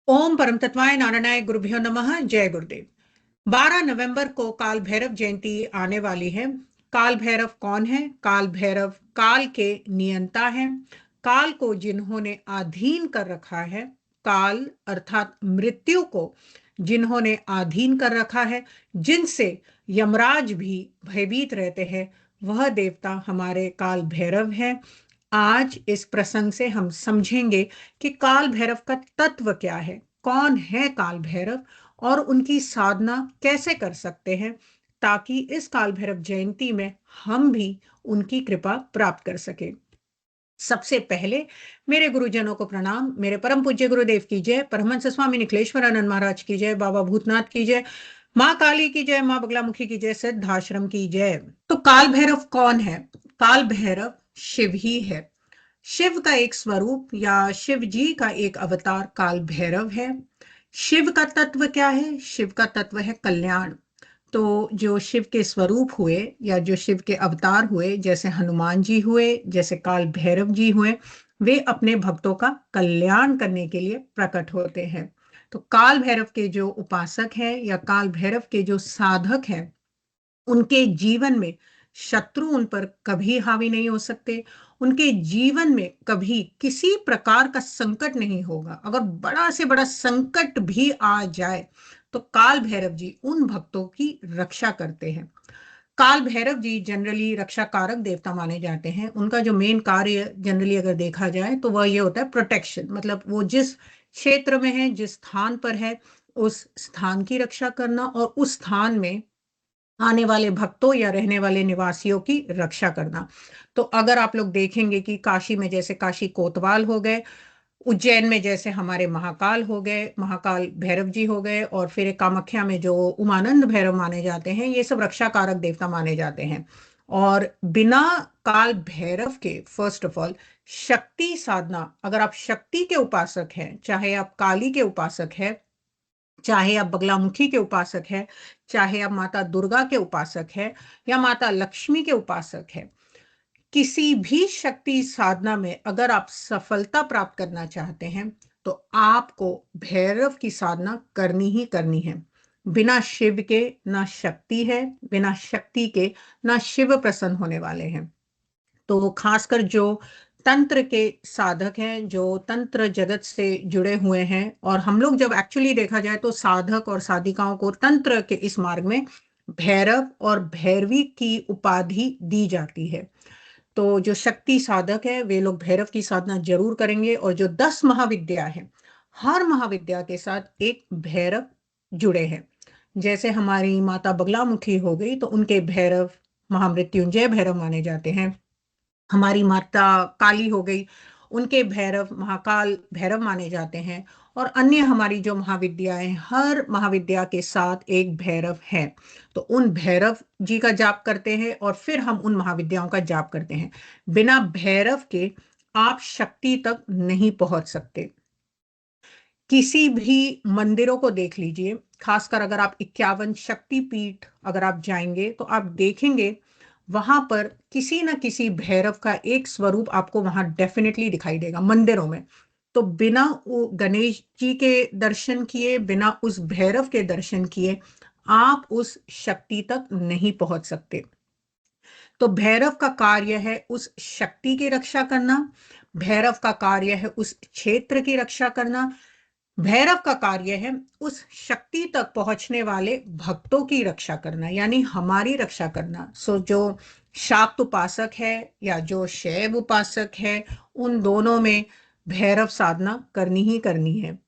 ओम परम तत्वाय नारायणाय गुरुभ्यो नमः। जय गुरुदेव। 12 नवंबर को काल भैरव जयंती आने वाली है। काल भैरव कौन है? काल भैरव काल के नियंता हैं। काल को जिन्होंने अधीन कर रखा है, काल अर्थात मृत्यु को जिन्होंने अधीन कर रखा है, जिनसे यमराज भी भयभीत रहते हैं, वह देवता हमारे काल भैरव है। आज इस प्रसंग से हम समझेंगे कि काल भैरव का तत्व क्या है, कौन है काल भैरव और उनकी साधना कैसे कर सकते हैं, ताकि इस काल भैरव जयंती में हम भी उनकी कृपा प्राप्त कर सके। सबसे पहले मेरे गुरुजनों को प्रणाम। मेरे परम पूज्य गुरुदेव की जय, परमहंस स्वामी निखिलेश्वरानंद महाराज की जय, बाबा भूतनाथ की जय, माँ काली की जय, माँ बगलामुखी की जय, सिद्धाश्रम की जय। तो काल भैरव कौन है? काल भैरव शिव ही है। शिव का एक स्वरूप या शिव जी का एक अवतार काल भैरव है। शिव का तत्व क्या है? शिव का तत्व है कल्याण। तो जो शिव के स्वरूप हुए या जो शिव के अवतार हुए, जैसे हनुमान जी हुए, जैसे काल भैरव जी हुए, वे अपने भक्तों का कल्याण करने के लिए प्रकट होते हैं। तो काल भैरव के जो उपासक हैं या काल भैरव के जो साधक हैं, उनके जीवन में शत्रु उन पर कभी हावी नहीं हो सकते। उनके जीवन में कभी किसी प्रकार का संकट नहीं होगा। अगर बड़ा से बड़ा संकट भी आ जाए तो काल भैरव जी उन भक्तों की रक्षा करते हैं। काल भैरव जी जनरली रक्षा कारक देवता माने जाते हैं। उनका जो मेन कार्य जनरली अगर देखा जाए तो वह ये होता है प्रोटेक्शन, मतलब वो जिस क्षेत्र में है, जिस स्थान पर है, उस स्थान की रक्षा करना और उस स्थान में आने वाले भक्तों या रहने वाले निवासियों की रक्षा करना। तो अगर आप लोग देखेंगे कि काशी में जैसे काशी कोतवाल हो गए, उज्जैन में जैसे हमारे महाकाल हो गए, महाकाल भैरव जी हो गए, और फिर कामाख्या में जो उमानंद भैरव माने जाते हैं, ये सब रक्षा कारक देवता माने जाते हैं। और बिना काल भैरव के फर्स्ट ऑफ ऑल शक्ति साधना, अगर आप शक्ति के उपासक हैं, चाहे आप काली के उपासक हैं, चाहे आप बगलामुखी के उपासक हैं, चाहे आप माता दुर्गा के उपासक हैं या माता लक्ष्मी के उपासक हैं, किसी भी शक्ति साधना में अगर आप सफलता प्राप्त करना चाहते हैं तो आपको भैरव की साधना करनी ही करनी है। बिना शिव के ना शक्ति है, बिना शक्ति के ना शिव प्रसन्न होने वाले हैं। तो खासकर जो तंत्र के साधक हैं, जो तंत्र जगत से जुड़े हुए हैं, और हम लोग जब एक्चुअली देखा जाए तो साधक और साधिकाओं को तंत्र के इस मार्ग में भैरव और भैरवी की उपाधि दी जाती है। तो जो शक्ति साधक है वे लोग भैरव की साधना जरूर करेंगे, और जो 10 महाविद्या है, हर महाविद्या के साथ एक भैरव जुड़े हैं। जैसे हमारी माता बगलामुखी हो गई तो उनके भैरव महामृत्युंजय भैरव माने जाते हैं। हमारी माता काली हो गई, उनके भैरव महाकाल भैरव माने जाते हैं। और अन्य हमारी जो महाविद्याएं, हर महाविद्या के साथ एक भैरव है। तो उन भैरव जी का जाप करते हैं और फिर हम उन महाविद्याओं का जाप करते हैं। बिना भैरव के आप शक्ति तक नहीं पहुंच सकते। किसी भी मंदिरों को देख लीजिए, खासकर अगर आप 51 शक्ति पीठ अगर आप जाएंगे तो आप देखेंगे वहां पर किसी ना किसी भैरव का एक स्वरूप आपको वहां डेफिनेटली दिखाई देगा मंदिरों में। तो बिना वो गणेश जी के दर्शन किए, बिना उस भैरव के दर्शन किए आप उस शक्ति तक नहीं पहुंच सकते। तो भैरव का कार्य है उस शक्ति की रक्षा करना, भैरव का कार्य है उस क्षेत्र की रक्षा करना, भैरव का कार्य है उस शक्ति तक पहुंचने वाले भक्तों की रक्षा करना, यानी हमारी रक्षा करना। सो जो शाक्त उपासक है या जो शैव उपासक है, उन दोनों में भैरव साधना करनी ही करनी है।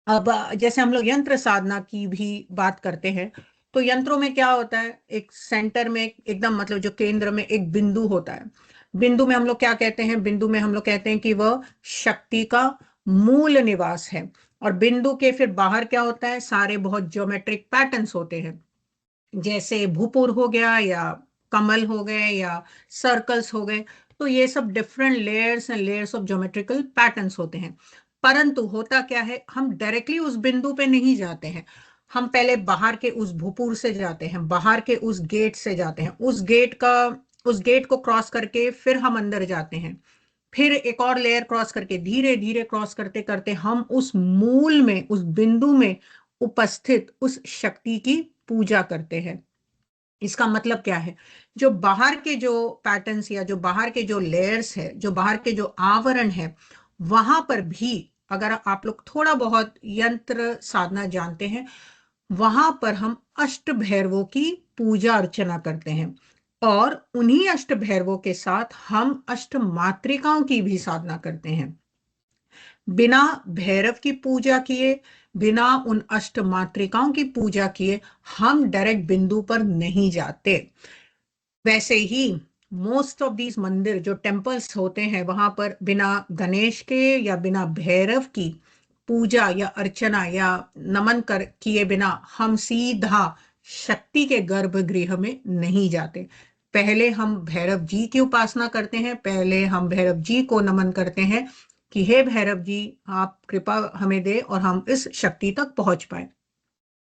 अब जैसे हम लोग यंत्र साधना की भी बात करते हैं, तो यंत्रों में क्या होता है, एक सेंटर में एकदम, मतलब जो केंद्र में एक बिंदु होता है। बिंदु में हम लोग क्या कहते हैं? बिंदु में हम लोग कहते हैं कि वह शक्ति का मूल निवास है। और बिंदु के फिर बाहर क्या होता है? सारे बहुत ज्योमेट्रिक पैटर्न्स होते हैं, जैसे भूपुर हो गया या कमल हो गए या सर्कल्स हो गए। तो ये सब different layers and layers of geometrical patterns होते हैं। परंतु होता क्या है, हम डायरेक्टली उस बिंदु पे नहीं जाते हैं। हम पहले बाहर के उस भूपुर से जाते हैं, बाहर के उस गेट से जाते हैं, उस गेट को क्रॉस करके फिर हम अंदर जाते हैं। फिर एक और लेयर क्रॉस करके धीरे धीरे क्रॉस करते करते हम उस मूल में, उस बिंदु में उपस्थित उस शक्ति की पूजा करते हैं। इसका मतलब क्या है? जो बाहर के जो पैटर्न्स या जो बाहर के जो लेयर्स है, जो बाहर के जो आवरण है, वहां पर भी अगर आप लोग थोड़ा बहुत यंत्र साधना जानते हैं, वहां पर हम अष्ट भैरवों की पूजा अर्चना करते हैं। और उन्हीं अष्ट भैरवों के साथ हम अष्ट मातृकाओं की भी साधना करते हैं। बिना भैरव की पूजा किए, बिना उन अष्ट मातृकाओं की पूजा किए हम डायरेक्ट बिंदु पर नहीं जाते। वैसे ही मोस्ट ऑफ दीज मंदिर जो टेम्पल्स होते हैं, वहां पर बिना गणेश के या बिना भैरव की पूजा या अर्चना या नमन कर किए बिना हम सीधा शक्ति के गर्भगृह में नहीं जाते। पहले हम भैरव जी की उपासना करते हैं, पहले हम भैरव जी को नमन करते हैं कि हे भैरव जी, आप कृपा हमें दे और हम इस शक्ति तक पहुंच पाए।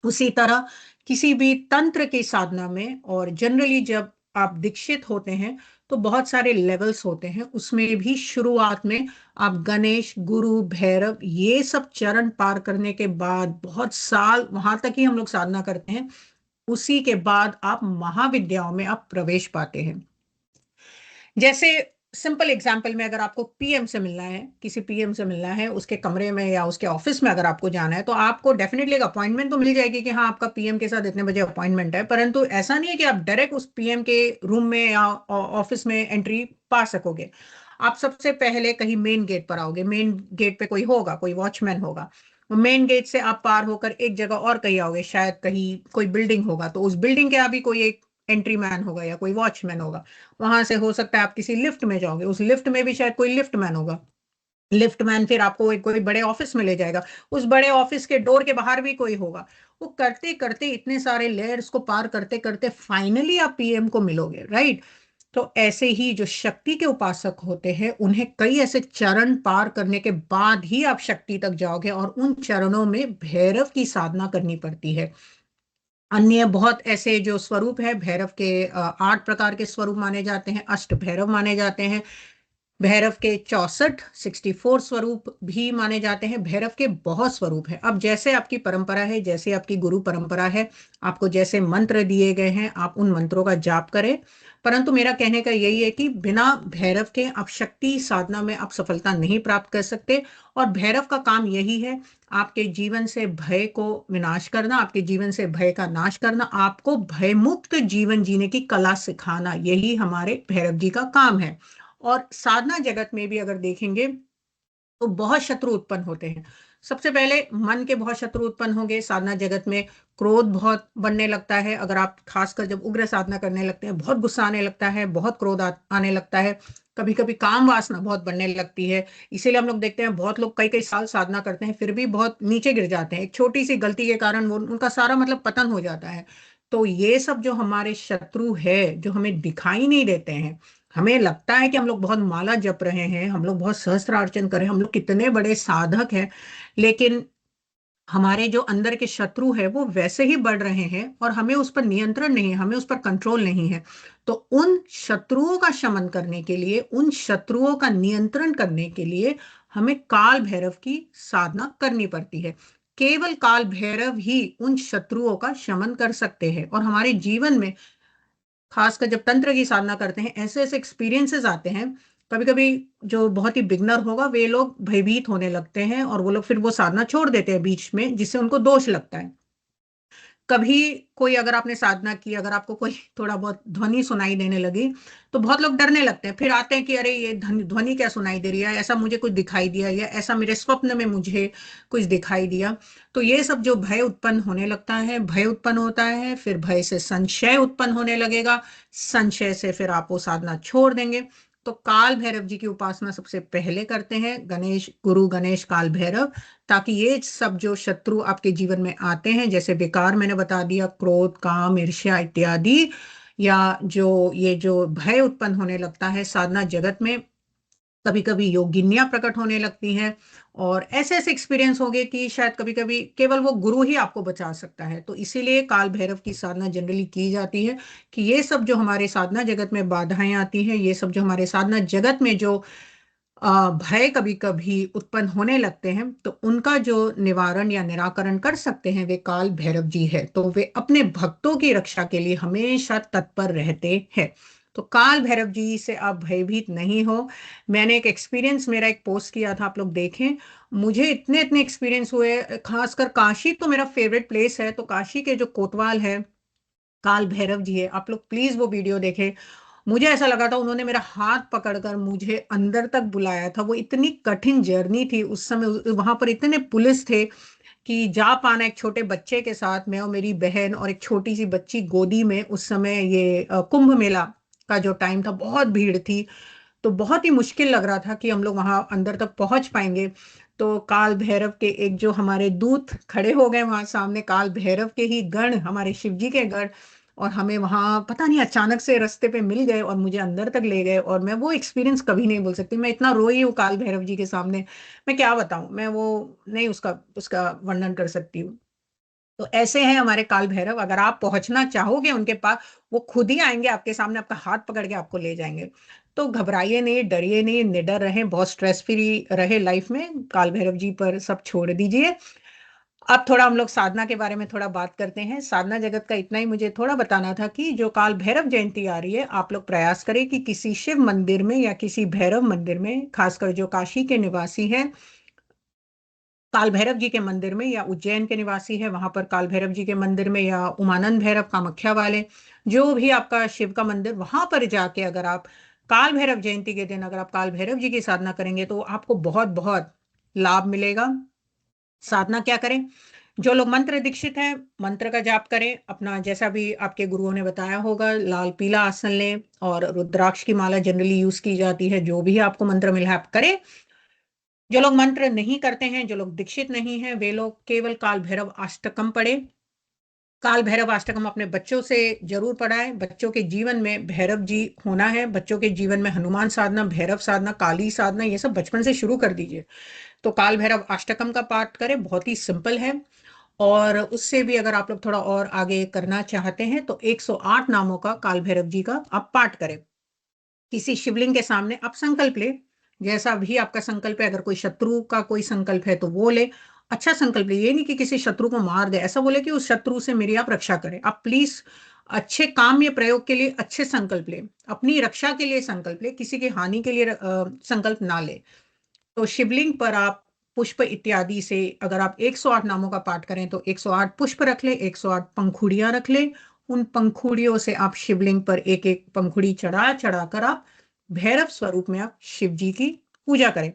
उसी तरह किसी भी तंत्र की साधना में और जनरली जब आप दीक्षित होते हैं तो बहुत सारे लेवल्स होते हैं, उसमें भी शुरुआत में आप गणेश, गुरु, भैरव ये सब चरण पार करने के बाद बहुत साल वहां तक ही हम लोग साधना करते हैं। उसी के बाद आप महाविद्याओं में आप प्रवेश पाते हैं। जैसे सिंपल एग्जांपल में, अगर आपको पीएम से मिलना है, किसी पीएम से मिलना है, उसके कमरे में या उसके ऑफिस में अगर आपको जाना है, तो आपको डेफिनेटली एक अपॉइंटमेंट तो मिल जाएगी कि हाँ आपका पीएम के साथ इतने बजे अपॉइंटमेंट है, परंतु ऐसा नहीं है कि आप डायरेक्ट उस पीएम के रूम में या ऑफिस में एंट्री पा सकोगे। आप सबसे पहले कहीं मेन गेट पर आओगे, मेन गेट पे कोई होगा, कोई वॉचमैन होगा। मेन गेट से आप पार होकर एक जगह और कहीं आओगे, शायद कहीं कोई बिल्डिंग होगा, तो उस बिल्डिंग के अभी कोई एक एंट्री मैन होगा या कोई वॉचमैन होगा। वहां से हो सकता है आप किसी लिफ्ट में जाओगे, उस लिफ्ट में भी शायद कोई लिफ्ट मैन होगा। लिफ्ट मैन फिर आपको एक कोई बड़े ऑफिस में ले जाएगा, उस बड़े ऑफिस के डोर के बाहर भी कोई होगा। वो करते करते इतने सारे लेयर्स को पार करते करते फाइनली आप पीएम को मिलोगे, राइट? तो ऐसे ही जो शक्ति के उपासक होते हैं, उन्हें कई ऐसे चरण पार करने के बाद ही आप शक्ति तक जाओगे, और उन चरणों में भैरव की साधना करनी पड़ती है। अन्य बहुत ऐसे जो स्वरूप है भैरव के, 8 प्रकार के स्वरूप माने जाते हैं, अष्ट भैरव माने जाते हैं। भैरव के 64 स्वरूप भी माने जाते हैं। भैरव के बहुत स्वरूप है। अब जैसे आपकी परंपरा है, जैसे आपकी गुरु परंपरा है, आपको जैसे मंत्र दिए गए हैं, आप उन मंत्रों का जाप करें। परंतु मेरा कहने का यही है कि बिना भैरव के आप शक्ति साधना में आप सफलता नहीं प्राप्त कर सकते। और भैरव का काम यही है, आपके जीवन से भय को विनाश करना, आपके जीवन से भय का नाश करना, आपको भयमुक्त जीवन जीने की कला सिखाना, यही हमारे भैरव जी का काम है। और साधना जगत में भी अगर देखेंगे तो बहुत शत्रु उत्पन्न होते हैं। सबसे पहले मन के बहुत शत्रु उत्पन्न होंगे साधना जगत में। क्रोध बहुत बढ़ने लगता है, अगर आप खासकर जब उग्र साधना करने लगते हैं, बहुत गुस्सा आने लगता है, बहुत क्रोध आने लगता है। कभी कभी काम वासना बहुत बढ़ने लगती है। इसीलिए हम लोग देखते हैं बहुत लोग कई कई साल साधना करते हैं फिर भी बहुत नीचे गिर जाते हैं, एक छोटी सी गलती के कारण वो उनका सारा मतलब पतन हो जाता है। तो ये सब जो हमारे शत्रु है, जो हमें दिखाई नहीं देते हैं, हमें लगता है कि हम लोग बहुत माला जप रहे हैं, हम लोग बहुत सहस्त्रार्चन कर रहे हैं, हम लोग कितने बड़े साधक हैं, लेकिन हमारे जो अंदर के शत्रु है वो वैसे ही बढ़ रहे हैं और हमें उस पर नियंत्रण नहीं है, हमें उस पर कंट्रोल नहीं है। तो उन शत्रुओं का शमन करने के लिए, उन शत्रुओं का नियंत्रण करने के लिए हमें काल भैरव की साधना करनी पड़ती है। केवल काल भैरव ही उन शत्रुओं का शमन कर सकते हैं। और हमारे जीवन में खासकर जब तंत्र की साधना करते हैं, ऐसे ऐसे एक्सपीरियंसेस आते हैं। कभी कभी जो बहुत ही बिगनर होगा वे लोग भयभीत होने लगते हैं और वो लोग फिर वो साधना छोड़ देते हैं बीच में, जिससे उनको दोष लगता है। कभी कोई, अगर आपने साधना की, अगर आपको कोई थोड़ा बहुत ध्वनि सुनाई देने लगी, तो बहुत लोग डरने लगते हैं, फिर आते हैं कि अरे ये ध्वनि क्या सुनाई दे रही है, ऐसा मुझे कुछ दिखाई दिया, या ऐसा मेरे स्वप्न में मुझे कुछ दिखाई दिया। तो ये सब जो भय उत्पन्न होने लगता है, भय उत्पन्न होता है, फिर भय से संशय उत्पन्न होने लगेगा, संशय से फिर आप वो साधना छोड़ देंगे। तो काल भैरव जी की उपासना सबसे पहले करते हैं, गणेश, गुरु गणेश काल भैरव, ताकि ये सब जो शत्रु आपके जीवन में आते हैं, जैसे विकार मैंने बता दिया, क्रोध, काम, ईर्ष्या इत्यादि, या जो ये जो भय उत्पन्न होने लगता है साधना जगत में, कभी कभी योगिनियां प्रकट होने लगती हैं। और ऐसे ऐसे एक्सपीरियंस हो गए कि शायद कभी कभी केवल वो गुरु ही आपको बचा सकता है। तो इसीलिए काल भैरव की साधना जनरली की जाती है कि ये सब जो हमारे साधना जगत में बाधाएं आती हैं, ये सब जो हमारे साधना जगत में जो भय कभी कभी उत्पन्न होने लगते हैं, तो उनका जो निवारण या निराकरण कर सकते हैं वे काल भैरव जी है। तो वे अपने भक्तों की रक्षा के लिए हमेशा तत्पर रहते हैं। तो काल भैरव जी से आप भयभीत नहीं हो। मैंने एक एक्सपीरियंस, मेरा एक पोस्ट किया था, आप लोग देखें। मुझे इतने इतने एक्सपीरियंस हुए, खासकर काशी तो मेरा फेवरेट प्लेस है। तो काशी के जो कोतवाल है, काल भैरव जी है, आप लोग प्लीज वो वीडियो देखें। मुझे ऐसा लगा था उन्होंने मेरा हाथ पकड़कर मुझे अंदर तक बुलाया था। वो इतनी कठिन जर्नी थी उस समय, वहां पर इतने पुलिस थे कि जा पाना एक छोटे बच्चे के साथ, मैं और मेरी बहन और एक छोटी सी बच्ची गोदी में, उस समय ये कुंभ मेला का जो टाइम था, बहुत भीड़ थी। तो बहुत ही मुश्किल लग रहा था कि हम लोग वहां अंदर तक पहुंच पाएंगे। तो काल भैरव के एक जो हमारे दूत खड़े हो गए वहां सामने, काल भैरव के ही गण, हमारे शिव जी के गण, और हमें वहां पता नहीं अचानक से रास्ते पे मिल गए और मुझे अंदर तक ले गए। और मैं वो एक्सपीरियंस कभी नहीं भूल सकती। मैं इतना रोई हूँ काल भैरव जी के सामने, मैं क्या बताऊं, मैं वो नहीं उसका उसका वर्णन कर सकती हूँ। तो ऐसे हैं हमारे काल भैरव। अगर आप पहुंचना चाहोगे उनके पास, वो खुद ही आएंगे आपके सामने, आपका हाथ पकड़ के आपको ले जाएंगे। तो घबराइए नहीं, डरिए नहीं, निडर रहें, बहुत स्ट्रेस फ्री रहे लाइफ में, काल भैरव जी पर सब छोड़ दीजिए। अब थोड़ा हम लोग साधना के बारे में थोड़ा बात करते हैं। साधना जगत का इतना ही मुझे थोड़ा बताना था कि जो काल भैरव जयंती आ रही है, आप लोग प्रयास करें कि किसी शिव मंदिर में या किसी भैरव मंदिर में, खासकर जो काशी के निवासी हैं, काल भैरव जी के मंदिर में, या उज्जैन के निवासी है वहां पर काल भैरव जी के मंदिर में, या उमानंद भैरव कामाख्या वाले, जो भी आपका शिव का मंदिर, वहां पर जाके अगर आप काल भैरव जयंती के दिन अगर आप काल भैरव जी की साधना करेंगे तो आपको बहुत बहुत लाभ मिलेगा। साधना क्या करें? जो लोग मंत्र दीक्षित हैं, मंत्र का जाप करें अपना, जैसा भी आपके गुरुओं ने बताया होगा, लाल पीला आसन लें, और रुद्राक्ष की माला जनरली यूज की जाती है। जो भी आपको मंत्र मिला है आप करें। जो लोग मंत्र नहीं करते हैं, जो लोग दीक्षित नहीं हैं, वे लोग केवल काल भैरव अष्टकम पढ़े। काल भैरव अष्टकम अपने बच्चों से जरूर पढ़ाएं। बच्चों के जीवन में भैरव जी होना है, बच्चों के जीवन में हनुमान साधना, भैरव साधना, काली साधना, ये सब बचपन से शुरू कर दीजिए। तो काल भैरव अष्टकम का पाठ करें, बहुत ही सिंपल है। और उससे भी अगर आप लोग थोड़ा और आगे करना चाहते हैं तो 108 नामों का काल भैरव जी का आप पाठ करें। किसी शिवलिंग के सामने आप संकल्प ले, जैसा भी आपका संकल्प है। अगर कोई शत्रु का कोई संकल्प है तो वो ले, अच्छा संकल्प ले। ये नहीं कि किसी शत्रु को मार दे, ऐसा बोले कि उस शत्रु से मेरी आप रक्षा करें। आप प्लीज अच्छे काम या प्रयोग के लिए अच्छे संकल्प ले, अपनी रक्षा के लिए संकल्प ले, किसी की हानि के लिए संकल्प ना ले। तो शिवलिंग पर आप पुष्प इत्यादि से अगर आप 108 नामों का पाठ करें तो 108 पुष्प रख ले, 108 पंखुड़ियां रख ले। उन पंखुड़ियों से आप शिवलिंग पर एक एक पंखुड़ी चढ़ा चढ़ा कर आप भैरव स्वरूप में आप शिव जी की पूजा करें।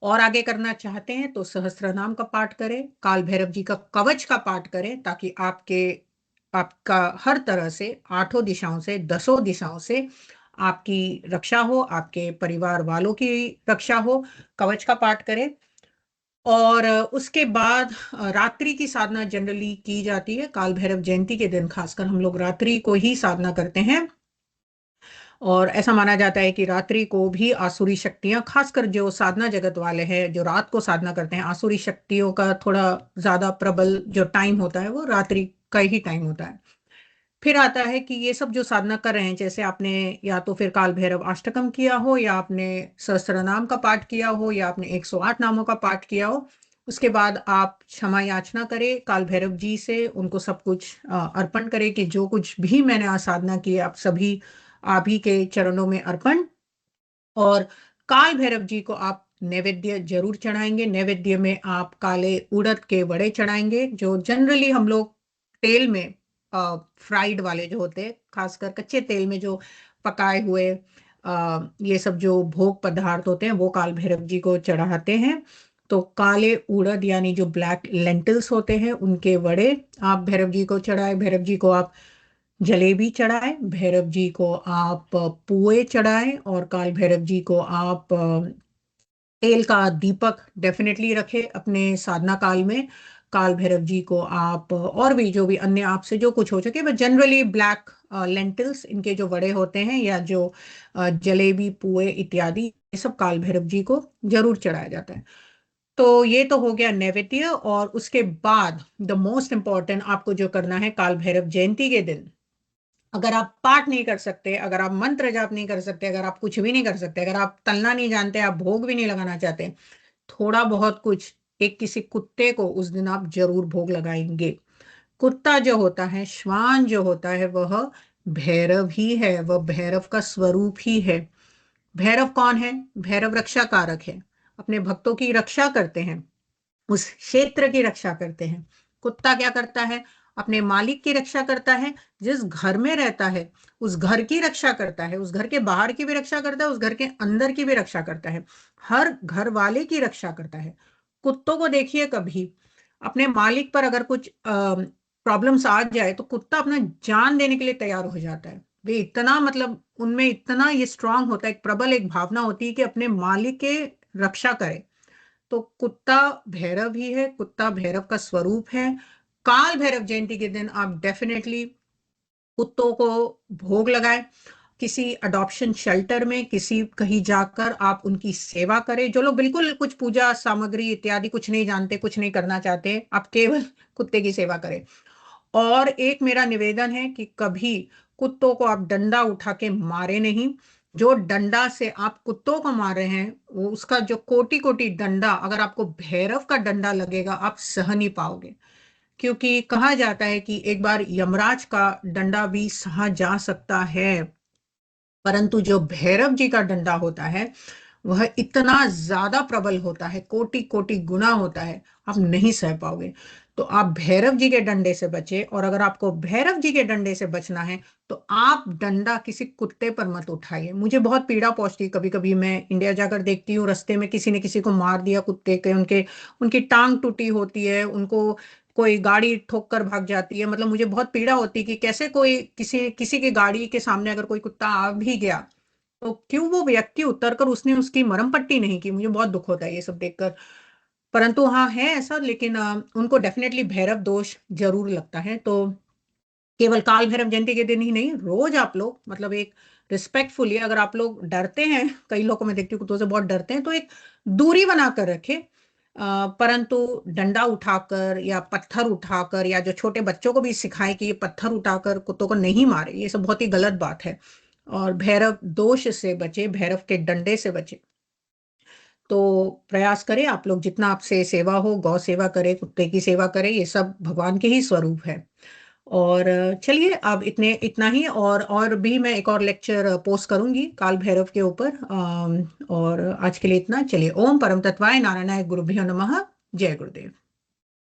और आगे करना चाहते हैं तो सहस्त्र नाम का पाठ करें, काल भैरव जी का कवच का पाठ करें, ताकि आपका हर तरह से, आठों दिशाओं से, दसों दिशाओं से आपकी रक्षा हो, आपके परिवार वालों की रक्षा हो। कवच का पाठ करें। और उसके बाद रात्रि की साधना जनरली की जाती है काल भैरव जयंती के दिन, खासकर हम लोग रात्रि को ही साधना करते हैं। और ऐसा माना जाता है कि रात्रि को भी आसुरी शक्तियां, खासकर जो साधना जगत वाले हैं, जो रात को साधना करते हैं, आसुरी शक्तियों का थोड़ा ज्यादा प्रबल जो टाइम होता है वो रात्रि का ही टाइम होता है। फिर आता है कि ये सब जो साधना कर रहे हैं, जैसे आपने या तो फिर काल भैरव अष्टकम किया हो, या आपने सहस्त्र नाम का पाठ किया हो, या आपने 108 नामों का पाठ किया हो, उसके बाद आप क्षमा याचना करें काल भैरव जी से, उनको सब कुछ अर्पण करें कि जो कुछ भी मैंने आज साधना की है, आप सभी आप ही के चरणों में अर्पण। और काल भैरव जी को आप नैवेद्य जरूर चढ़ाएंगे। नैवेद्य में आप काले उड़द के वड़े चढ़ाएंगे, जो जनरली हम लोग तेल में फ्राइड वाले जो होते हैं, खासकर कच्चे तेल में जो पकाए हुए ये सब जो भोग पदार्थ होते हैं वो काल भैरव जी को चढ़ाते हैं। तो काले उड़द यानी जो ब्लैक लेंटिल्स होते हैं उनके वड़े आप भैरव जी को चढ़ाए। भैरव जी को आप जलेबी चढ़ाए, भैरव जी को आप पुए चढ़ाए, और काल भैरव जी को आप तेल का दीपक डेफिनेटली रखे अपने साधना काल में। काल भैरव जी को आप और भी जो भी अन्य आपसे जो कुछ हो सके, बट जनरली ब्लैक लेंटिल्स इनके जो वड़े होते हैं, या जो जलेबी पुए इत्यादि, ये सब काल भैरव जी को जरूर चढ़ाया जाता है। तो ये तो हो गया नैवेद्य। और उसके बाद द मोस्ट इम्पॉर्टेंट आपको जो करना है काल भैरव जयंती के दिन, अगर आप पाठ नहीं कर सकते, अगर आप मंत्र जाप नहीं कर सकते, अगर आप कुछ भी नहीं कर सकते, अगर आप तलना नहीं जानते, आप भोग भी नहीं लगाना चाहते, थोड़ा बहुत कुछ एक किसी कुत्ते को उस दिन आप जरूर भोग लगाएंगे। कुत्ता जो होता है, श्वान जो होता है, वह भैरव ही है, वह भैरव का स्वरूप ही है। भैरव कौन है? भैरव रक्षा कारक है, अपने भक्तों की रक्षा करते हैं, उस क्षेत्र की रक्षा करते हैं। कुत्ता क्या करता है? अपने मालिक की रक्षा करता है, जिस घर में रहता है उस घर की रक्षा करता है, उस घर के बाहर की भी रक्षा करता है, उस घर के अंदर की भी रक्षा करता है, हर घर वाले की रक्षा करता है। कुत्तों को देखिए, कभी अपने मालिक पर अगर कुछ प्रॉब्लम्स आ जाए तो कुत्ता अपना जान देने के लिए तैयार हो जाता है। वे इतना, मतलब उनमें इतना ये स्ट्रांग होता है, एक प्रबल एक भावना होती है कि अपने मालिक के रक्षा करे। तो कुत्ता भैरव ही है, कुत्ता भैरव का स्वरूप है। काल भैरव जयंती के दिन आप डेफिनेटली कुत्तों को भोग लगाएं। किसी अडॉप्शन शेल्टर में, किसी कहीं जाकर आप उनकी सेवा करें। जो लोग बिल्कुल कुछ पूजा सामग्री इत्यादि कुछ नहीं जानते, कुछ नहीं करना चाहते, आप केवल कुत्ते की सेवा करें। और एक मेरा निवेदन है कि कभी कुत्तों को आप डंडा उठा के मारे नहीं। जो डंडा से आप कुत्तों को मार रहे हैं, वो उसका जो कोटि कोटि डंडा अगर आपको भैरव का डंडा लगेगा, आप सह नहीं पाओगे। क्योंकि कहा जाता है कि एक बार यमराज का डंडा भी सहा जा सकता है, परंतु जो भैरव जी का डंडा होता है वह इतना ज्यादा प्रबल होता है, कोटि कोटि गुना होता है, आप नहीं सह पाओगे। तो आप भैरव जी के डंडे से बचे, और अगर आपको भैरव जी के डंडे से बचना है तो आप डंडा किसी कुत्ते पर मत उठाइए। मुझे बहुत पीड़ा पहुंचती है, कभी कभी मैं इंडिया जाकर देखती हूँ रास्ते में किसी ने किसी को मार दिया कुत्ते के, उनके उनकी टांग टूटी होती है, उनको कोई गाड़ी ठोक कर भाग जाती है। मतलब मुझे बहुत पीड़ा होती है कि कैसे कोई किसी किसी की गाड़ी के सामने अगर कोई कुत्ता आ भी गया तो क्यों वो व्यक्ति उतरकर उसने उसकी मरहम पट्टी नहीं की। मुझे बहुत दुख होता है ये सब देखकर। परंतु हाँ, है ऐसा, लेकिन उनको डेफिनेटली भैरव दोष जरूर लगता है। तो केवल काल भैरव जयंती के दिन ही नहीं, रोज आप लोग, मतलब एक रिस्पेक्टफुली, अगर आप लोग डरते हैं, कई लोगों को मैं देखती हूँ कुत्तों से बहुत डरते हैं, तो एक दूरी बनाकर रखें। परंतु डंडा उठाकर या पत्थर उठाकर, या जो छोटे बच्चों को भी सिखाएं कि ये पत्थर उठाकर कुत्तों को नहीं मारे, ये सब बहुत ही गलत बात है। और भैरव दोष से बचे, भैरव के डंडे से बचे। तो प्रयास करें आप लोग, जितना आपसे सेवा हो, गौ सेवा करें, कुत्ते की सेवा करें, ये सब भगवान के ही स्वरूप है। और चलिए, अब इतना ही, और भी मैं एक और लेक्चर पोस्ट करूंगी काल भैरव के ऊपर। और आज के लिए इतना। चलिए, ओम परम तत्वाय नारायणाय गुरुभ्यो नमः। जय गुरुदेव।